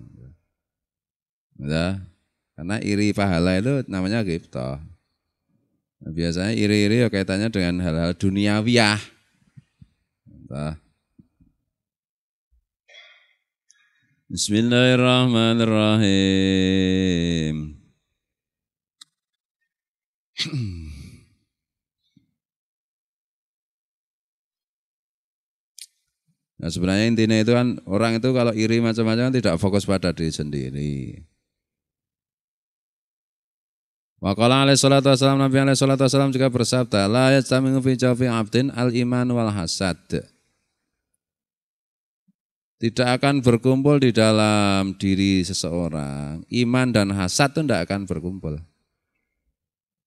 Ya, karena iri pahala itu namanya ghibthah. Nah, biasanya iri-iri ya kaitannya dengan hal-hal duniawiyah. Nah. Bismillahirrahmanirrahim. Nah, sebenarnya intinya itu kan orang itu kalau iri macam-macam tidak fokus pada diri sendiri. Wa qala alaihi salatu wassalam, Nabi alaihi salatu wassalam juga bersabda, la yastami'u fi jawfi 'abdin al-iman wal hasad. Tidak akan berkumpul di dalam diri seseorang. Iman dan hasad itu tidak akan berkumpul.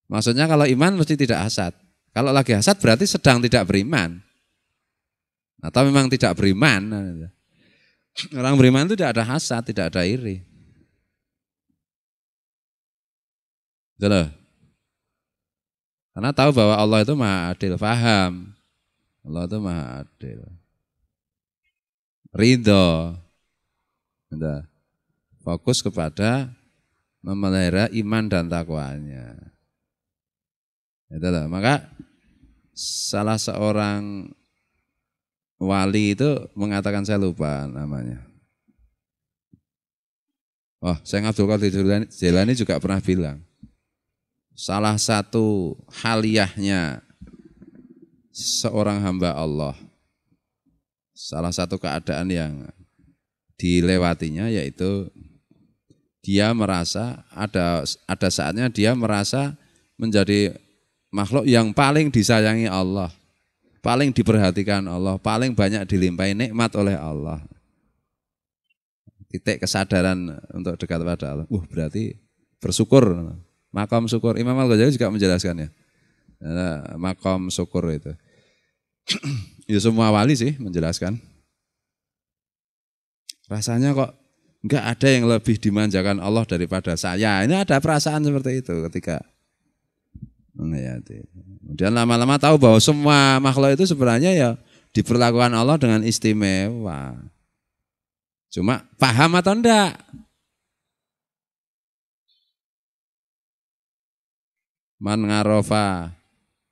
Maksudnya kalau iman mesti tidak hasad. Kalau lagi hasad berarti sedang tidak beriman. Atau memang tidak beriman. Orang beriman itu tidak ada hasad, tidak ada iri. Betul. Karena tahu bahwa Allah itu maha adil, paham. Allah itu maha adil. Ridho. Fokus kepada memelihara iman dan takwanya. Itulah. Maka salah seorang wali itu mengatakan, saya lupa namanya. Oh, Syekh Abdul Qadir Jailani juga pernah bilang, salah satu haliyahnya seorang hamba Allah, salah satu keadaan yang dilewatinya yaitu dia merasa ada saatnya dia merasa menjadi makhluk yang paling disayangi Allah, paling diperhatikan Allah, paling banyak dilimpahi nikmat oleh Allah. Titik kesadaran untuk dekat pada Allah. Berarti bersyukur, makom syukur. Imam Al-Ghazali juga menjelaskannya. Makom syukur itu. Ya semua wali sih menjelaskan. Rasanya kok enggak ada yang lebih dimanjakan Allah daripada saya. Ini ada perasaan seperti itu ketika menghayati. Kemudian lama-lama tahu bahwa semua makhluk itu sebenarnya ya diperlakukan Allah dengan istimewa. Cuma paham atau enggak? Man ngarofa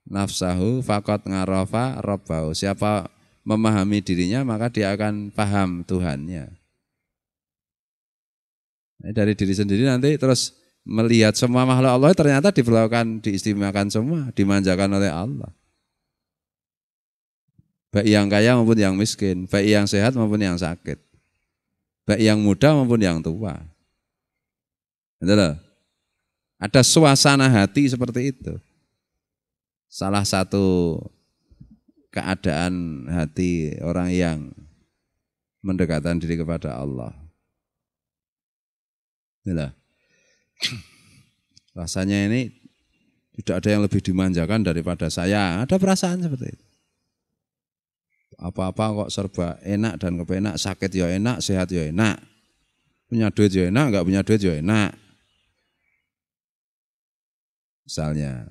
nafsahu faqad ngarofa rabbahu. Siapa memahami dirinya maka dia akan paham Tuhannya. Dari diri sendiri nanti terus melihat semua makhluk Allah ternyata diperlakukan, diistimewakan semua, dimanjakan oleh Allah. Baik yang kaya maupun yang miskin, baik yang sehat maupun yang sakit, baik yang muda maupun yang tua. Betul? Ada suasana hati seperti itu. Salah satu keadaan hati orang yang mendekatkan diri kepada Allah. Inilah. Rasanya ini tidak ada yang lebih dimanjakan daripada saya. Ada perasaan seperti itu. Apa-apa kok serba enak dan kepenak, sakit ya enak, sehat ya enak. Punya duit ya enak, enggak punya duit ya enak. Misalnya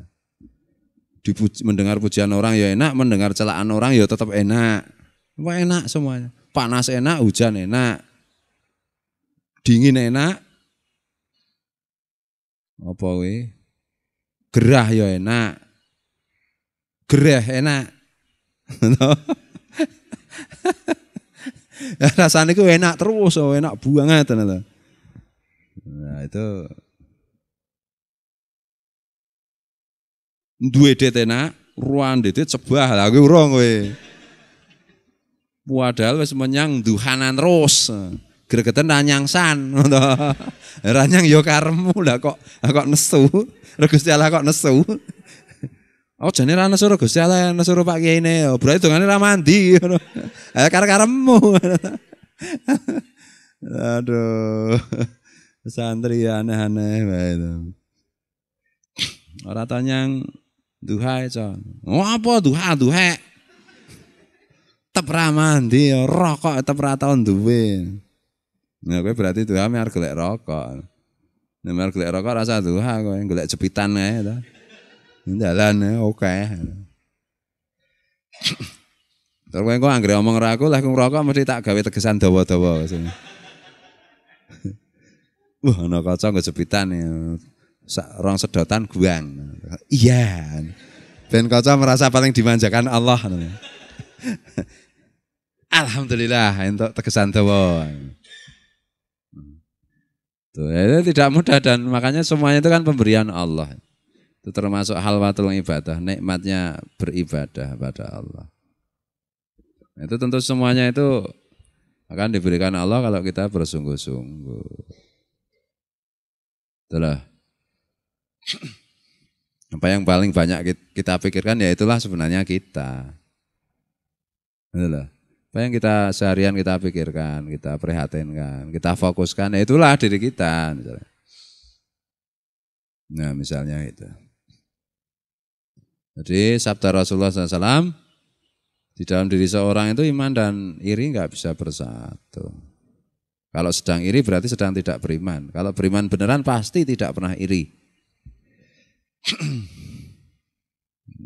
mendengar pujian orang ya enak, mendengar celaan orang ya tetap enak. Apa enak semuanya. Panas enak, hujan enak. Dingin enak. Apa we? Gerah ya enak. Gerah enak. Rasanya itu enak terus, enak banget. Nah itu duwe det enak, ruan det cebah lah kuwi urung kowe. Padahal wis menyang duhanan terus. Gregeten ranyangsan. Ranyang ya karemu lah kok nesu. Gusti Allah kok nesu. Oh jane ra nesu Gusti Allah, nesu Pak Kiyaine. Berarti dongane ra mandi ngono. Karemu. Aduh. Santri aneh-aneh wae itu. Ora tanyang duha con. Oh apa duha? Tetep ra mandi, rokok tetep ra tau duwe. Nah kowe berarti duha mek arep golek rokok. Nek arep golek rokok rasa duha kowe golek jepitan ae to. Dalan oke. Terus kowe kok anggere omong ra aku lah ngrokok mesti tak gawe tegesan dawa-dawa. Wah ana kaca nggo jepitan ya. Rong sedotan guang. Iya. Ben kaca merasa paling dimanjakan Allah. Alhamdulillah untuk tegesan dawa. Tuh, itu tidak mudah dan makanya semuanya itu kan pemberian Allah. Itu termasuk halwatul ibadah, nikmatnya beribadah pada Allah. Itu tentu semuanya itu akan diberikan Allah kalau kita bersungguh-sungguh. Itulah. Apa yang paling banyak kita pikirkan ya itulah sebenarnya kita. Itulah. Apa yang kita seharian kita pikirkan, kita prihatinkan, kita fokuskan, ya itulah diri kita. Misalnya. Nah misalnya itu. Jadi sabda Rasulullah SAW, di dalam diri seorang itu iman dan iri enggak bisa bersatu. Kalau sedang iri berarti sedang tidak beriman. Kalau beriman beneran pasti tidak pernah iri.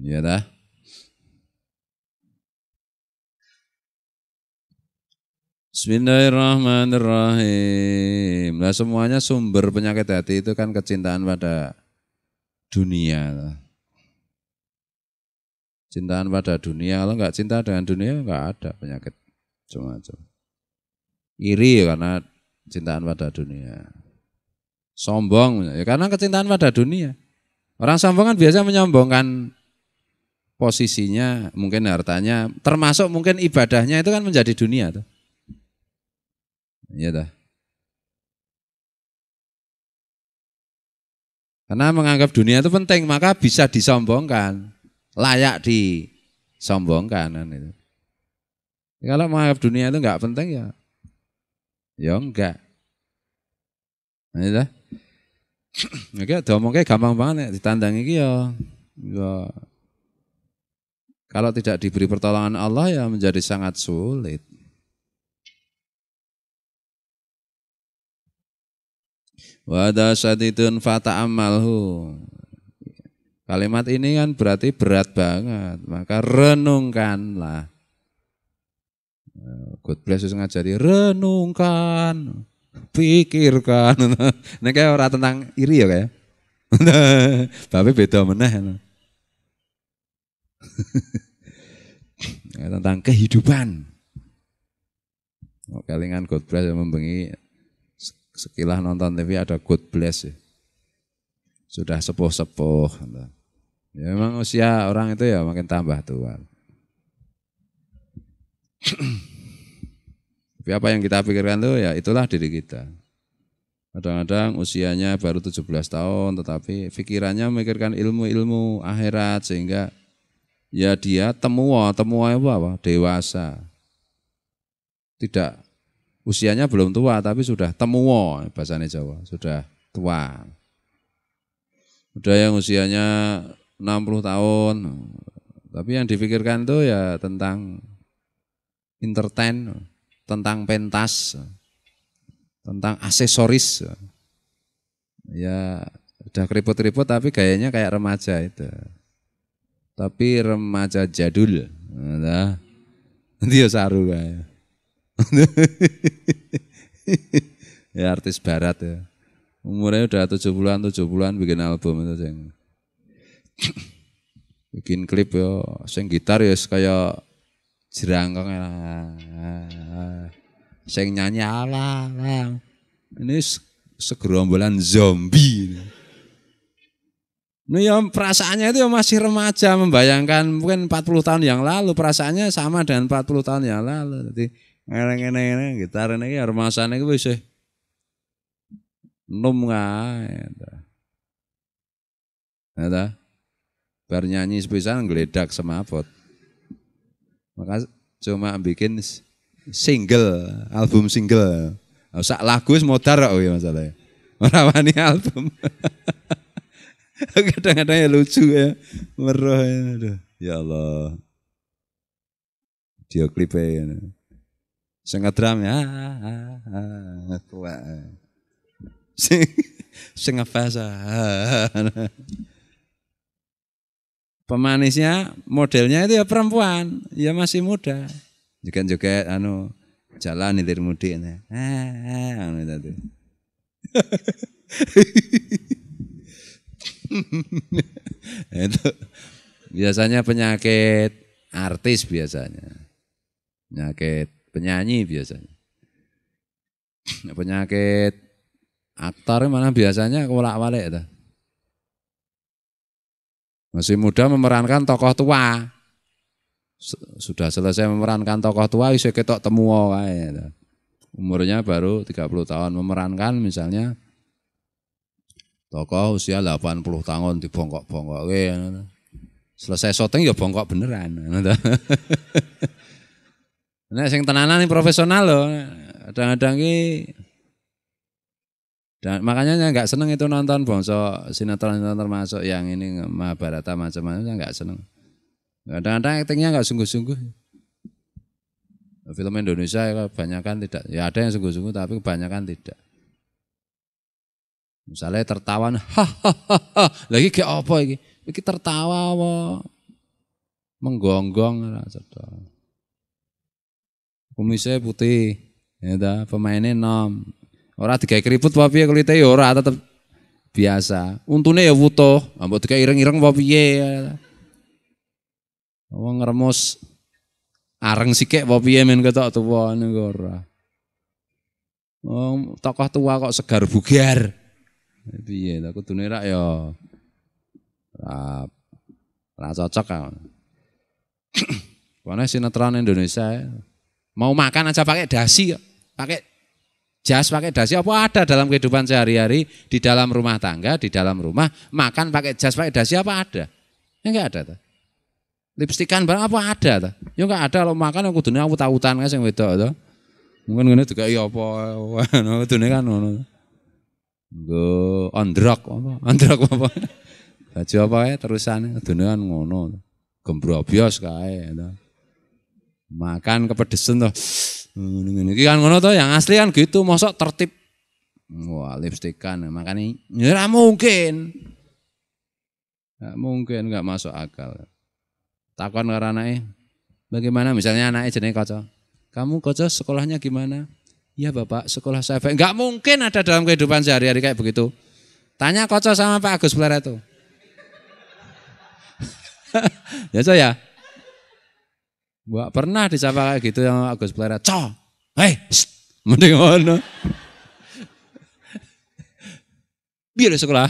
Ya dah. Bismillahirrahmanirrahim. Nah semuanya sumber penyakit hati itu kan kecintaan pada dunia. Cintaan pada dunia, kalau enggak cinta dengan dunia enggak ada penyakit macam-macam. Iri karena cintaan pada dunia. Sombong ya karena kecintaan pada dunia. Orang sombong kan biasa menyombongkan posisinya, mungkin hartanya, termasuk mungkin ibadahnya itu kan menjadi dunia tuh. Iya dah. Karena menganggap dunia itu penting, maka bisa disombongkan. Layak disombongkan kan itu. Kalau menganggap dunia itu enggak penting ya enggak. Nah itu dah. Oke, diomongnya gampang banget ditandang iki ya. Kalau tidak diberi pertolongan Allah ya menjadi sangat sulit. Wa dasyadidun fata'amalhu. Kalimat ini kan berarti berat banget, maka renungkanlah. God bless ngajari renungkan, pikirkan. Ini kayak orang tentang iri ya kayak. Tapi beda meneh. Tentang kehidupan. Kelingan God bless yang membengi sekilas nonton TV ada God bless ya. Sudah sepuh-sepuh. Ya memang usia orang itu ya makin tambah tua. Tapi apa yang kita pikirkan itu ya itulah diri kita. Kadang-kadang usianya baru 17 tahun tetapi pikirannya memikirkan ilmu-ilmu akhirat sehingga ya dia temua itu apa? Dewasa. Tidak usianya belum tua tapi sudah temuo bahasanya Jawa, sudah tua. Udah yang usianya 60 tahun, tapi yang dipikirkan itu ya tentang entertain, tentang pentas, tentang aksesoris. Ya udah keriput-keriput tapi gayanya kayak remaja itu. Tapi remaja jadul. Nah, nanti ya saru kayak. Ya artis barat ya. Umurnya udah 70-an bikin album itu yang bikin klip ya, sing gitar ya kayak jerangkong ya. Sing nyanyi ala. Ini segerombolan zombie. Nah ya perasaannya itu ya masih remaja, membayangkan mungkin 40 tahun yang lalu, perasaannya sama dengan 40 tahun yang lalu. Jadi ngene gitar ini remasannya itu bisa nom kae. Ada bar nyanyi sepisan geledak semaput. Maka cuma bikin single, album single. Sak lagu wis modar kok ya masalahnya. Ora wani album. Kadang-kadang ya lucu ya. Meroh ya. Ya Allah. Dia klipnya ya. Sing ngedram ya. Kuat. Sing ngefas. Pemanisnya modelnya itu ya perempuan, ya masih muda. Juga jalan ilir mudik. Tadi. Itu biasanya penyakit artis biasanya. Penyakit penyanyi biasanya. Penyakit aktor mana biasanya kolak-walik itu. Masih muda memerankan tokoh tua. Sudah selesai memerankan tokoh tua isih ketok temu wae. Umurnya baru 30 tahun memerankan misalnya tokoh usia 80 tahun dibongkok-bongkok. Selesai syuting ya bongkok beneran. Nek sing tenanan nih profesional loh. Kadang-kadang dan makanya nggak seneng itu nonton bangsa sinetron termasuk yang ini Mahabharata macam-macam nggak seneng. Kadang-kadang aktingnya nggak sungguh-sungguh. Film Indonesia kebanyakan tidak. Ya ada yang sungguh-sungguh tapi kebanyakan tidak. Misalnya tertawan, hahaha, lagi kayak apa ini? Iki tertawa apa? Menggonggong kumisnya putih, ya pemainnya nom. Ora digawe keriput apa piye kulite ya ora tetep biasa. Untune ya wutuh, mbok digawe ireng-ireng apa piye. Wong ngeremus areng sikik apa piye men ketok tuwa niku ora. Tokoh tua kok segar bugar. Piye ta kudune rak ya ora cocok kan. Karena sinetron Indonesia mau makan aja pakai dasi, pakai jas, pakai dasi apa ada dalam kehidupan sehari-hari di dalam rumah tangga, di dalam rumah makan pakai jas, pakai dasi apa ada? Ya enggak ada ta. Lipstikan barang apa ada ta? Ya enggak ada kalau makan aku kudune awut-awutan sing wedok to. Mungkin ngene juga ya apa kudune kan ngono. Nggo ondrok apa? Ondrok apa? Baju apa ya terusane kudune kan ngono. Gembrobyos kae to. Makan kepedesen to. Ini kan ngono to yang asli kan gitu, mosok tertib. Wah, lipstikan makanya ya mungkin. Enggak mungkin, enggak masuk akal. Takon karo anake, bagaimana misalnya anake jenenge Koco. Kamu Koco sekolahnya gimana? Iya Bapak, sekolah saya baik. Enggak mungkin ada dalam kehidupan sehari-hari kayak begitu. Tanya Koco sama Pak Agus Pleret itu. Ya so ya. Enggak pernah disapa kayak gitu yang Agus Pleret. Co, hei, mending ngono. Biar sekolah.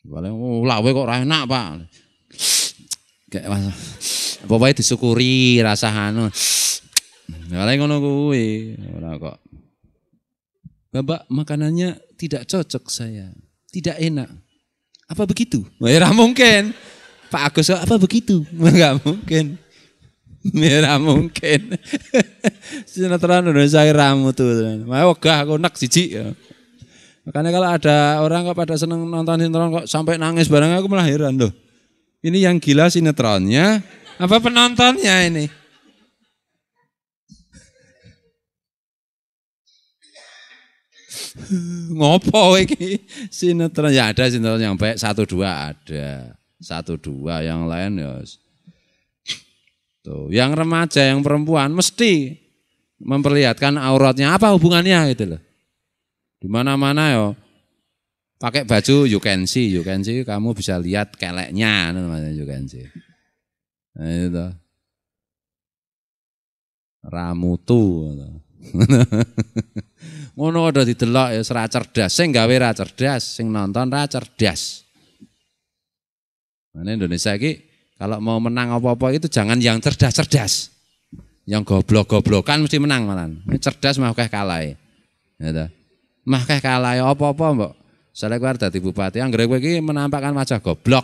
Paling lawe kok ora enak, Pak. Kayak pokoknya disyukuri rasa anu. Paling ngono kuwi, ora kok. Bapak, makanannya tidak cocok saya. Tidak enak. Apa begitu? Ora mungkin. Pak Agus apa begitu? Enggak mungkin. Merah mungkin. Sinetron Indonesia ramu tuh. Mau wegah aku nek siji ya. Makanya kalau ada orang kok pada seneng nonton sinetron kok sampai nangis bareng aku malah heran loh. Ini yang gila sinetronnya apa penontonnya ini? Ngopo iki sinetron ya ada sinetron yang baik 1 2 ada 1 2 yang lain ya tuh yang remaja yang perempuan mesti memperlihatkan auratnya apa hubungannya gitu loh di mana-mana ya pakai baju you can see kamu bisa lihat keleknya namanya you can see nah itu ramutu ngono udah didelok ya ora cerdas, sing gawe ra cerdas, sing nonton ra cerdas. Nah, Indonesia iki kalau mau menang apa-apa itu jangan yang cerdas-cerdas. Yang goblok-goblokan mesti menang malan. Ini cerdas mah akeh kalah. Ya ta. Mah akeh kalah apa-apa mbok. Sale kowe dadi bupati, anggere kowe iki menampakkan wajah goblok.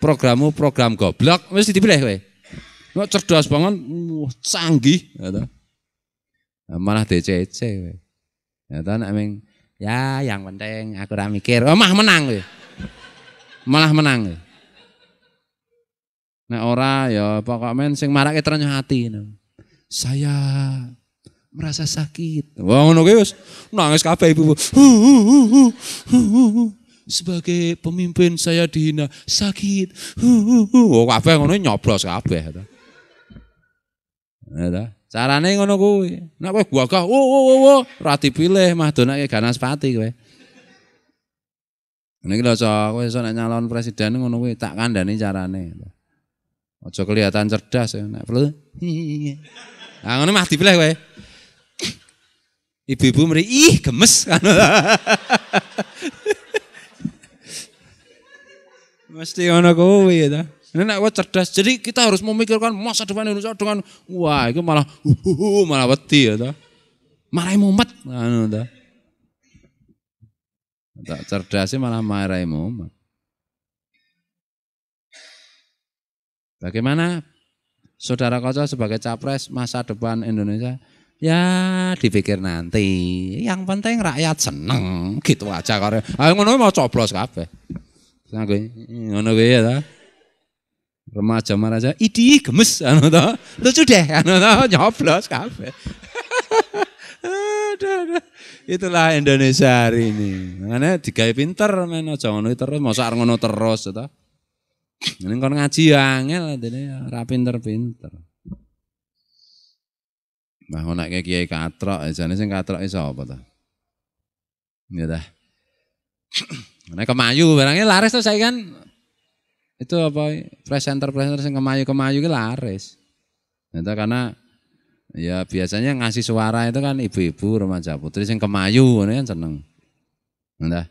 Programmu program goblok mesti dipilih kowe. Nek cerdas banget, canggih, ya ta. Malah DCC kowe. Ya ta nek ya yang penting aku ora mikir. Oh mah menang kowe. Malah menang kowe. Nek ora ya pokok men sing marake terenyuh hati. Saya merasa sakit. Wah ngono kuwi wis nangis kabeh ibu. Sebagai pemimpin saya dihina, sakit. Oh kabeh ngono nyoblos kabeh ta. Ya ta. Carane ngono kuwi. Nek kowe gagah, ora dipilih mah donake Ganaspati kowe. Niki lho kowe iso nek nyalon presiden ngono kuwi tak kandhani carane. Aja kelihatan cerdas ya nek perlu. Ah ngono mah dipilih kowe. Ibu-ibu mriki ih gemes kan. Mesti ngono kuwi ya ta. Nek kowe cerdas, jadi kita harus memikirkan masa depan Indonesia dengan wah itu malah malah wedi ya ta. Marai mumet anu ta. Tak cerdasnya malah marai mumet. Bagaimana Saudara Koco sebagai capres masa depan Indonesia? Ya dipikir nanti. Yang penting rakyat seneng gitu aja kare. Ayo ngono mau coblos kabeh. Ngono kuwi ya ta. Remaja idi gemes anu to. Lucu deh anu to nyoblos kabeh. Itulah Indonesia hari ini. Makanya digawe pinter men aja ngono terus mosok arep ngono terus to. Ning kon ngaji angel dene ora pinter-pinter. Nah nek Kiai Katrok jane sing katrok iso apa to? Ya dah. Nek kemayu barangnya laris tuh saya kan itu apa presenter sing kemayu-kemayu ki laris. Itu karena ya biasanya ngasih suara itu kan ibu-ibu remaja putri sing kemayu kan seneng. Nah,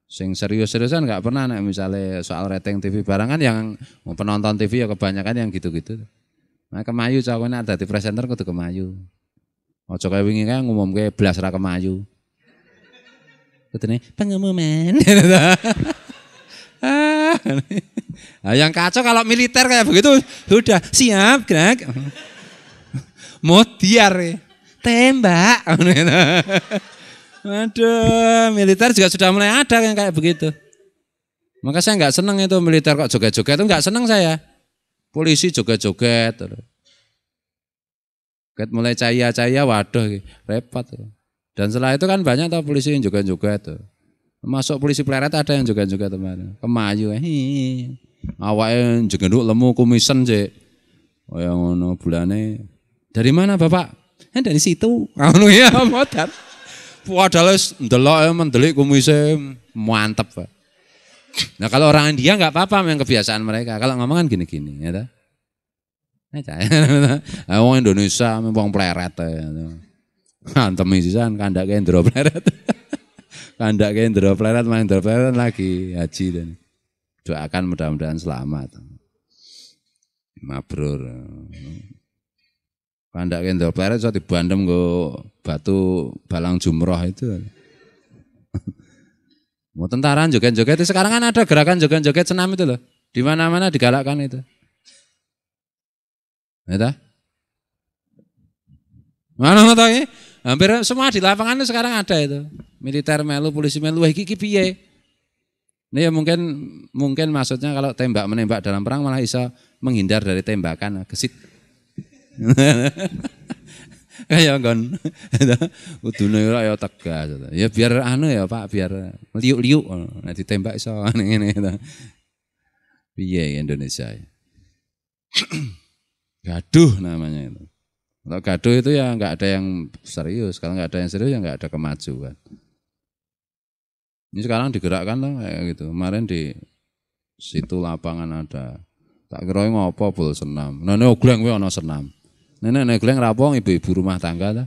sing serius-seriusan enggak pernah nek misalnya soal rating TV barang kan yang penonton TV ya kebanyakan yang gitu-gitu. Nah, kemayu cowoknya ada di presenter kudu kemayu. Ojo kaya wingi kae ngumumke blas ra kemayu. Kudune pengumuman. Nah, yang kacau kalau militer kayak begitu sudah siap gerak. Modiar tembak. Aduh, militer juga sudah mulai ada yang kayak begitu. Maka saya nggak senang itu militer kok joget-joget itu nggak senang saya. Polisi joget-joget. Joget mulai cahaya-cahaya waduh repot. Dan setelah itu kan banyak tau polisi yang joget-joget. Masuk polisi pleret ada yang joget-joget kemarin. Kemayu awake jegenduk lemu kumisen sik. Kaya ngono bulane. Dari mana Bapak? Dari situ. Ngono ya modar. Padahal ndelok mendelik kumise mantep, Pak. Nah kalau orang India enggak apa-apa memang kebiasaan mereka. Kalau ngomong kan gini-gini, ya ta. Wong Indonesia memang pleret ya. Antem isisan kandake ndro pleret. Kandake ndro pleret main ndro pleret lagi haji dan doakan mudah-mudahan selamat. Mabrur. Kandake ndro pleret iso dibandem nggo batu balang jumroh itu. Mau tentara joget-joget sekarang kan ada gerakan joget-joget senam itu loh. Di mana-mana digalakkan itu. Ya, mana tahu ya? Hampir semua di lapangan sekarang ada itu. Militer melu, polisi melu, wah iki piye? Ini ya mungkin maksudnya kalau tembak menembak dalam perang malah bisa menghindar dari tembakan, gesit. Kayak kan, udune ora ya tegas. Ya biar anu ya Pak, biar liuk-liuk, nek ditembak iso ngene gitu. Piye Indonesia? Gaduh namanya itu. Kalau gaduh itu ya nggak ada yang serius. Kalau nggak ada yang serius ya nggak ada kemajuan. Ini sekarang digerakkan loh kayak gitu. Kemarin di situ lapangan ada. Tak kira ngopo bol senam. Nah ini ogleng we ana senam. Nenek ogleng rapong ibu-ibu rumah tangga lah.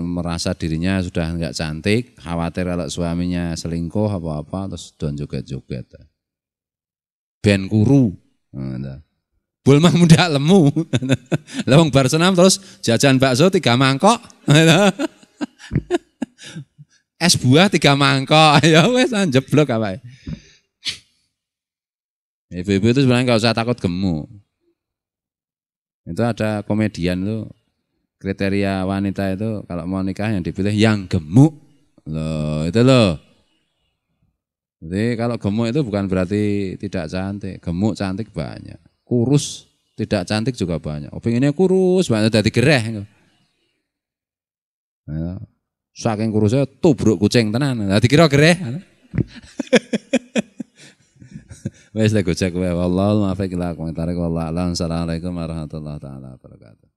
Merasa dirinya sudah nggak cantik, khawatir kalau suaminya selingkuh apa-apa, terus don joget-joget. Ben kuru. Nah, bol mah muda lemu. Lawang bar senam terus jajan bakso 3 mangkok. Es buah 3 mangkok. Ya wes jeblok apa. Ibu-ibu itu sebenarnya enggak usah takut gemuk. Itu ada komedian tuh. Kriteria wanita itu kalau mau nikah yang dipilih yang gemuk. Loh, itu loh. Jadi kalau gemuk itu bukan berarti tidak cantik. Gemuk cantik banyak. Kurus tidak cantik juga banyak. Pengennya kurus banyak jadi gereh. Ya. Saking kurusnya tubruk kucing tenan. Jadi kira gereh. Wes tak gojek wae. Wallahu a'lam. Assalamualaikum warahmatullahi wabarakatuh.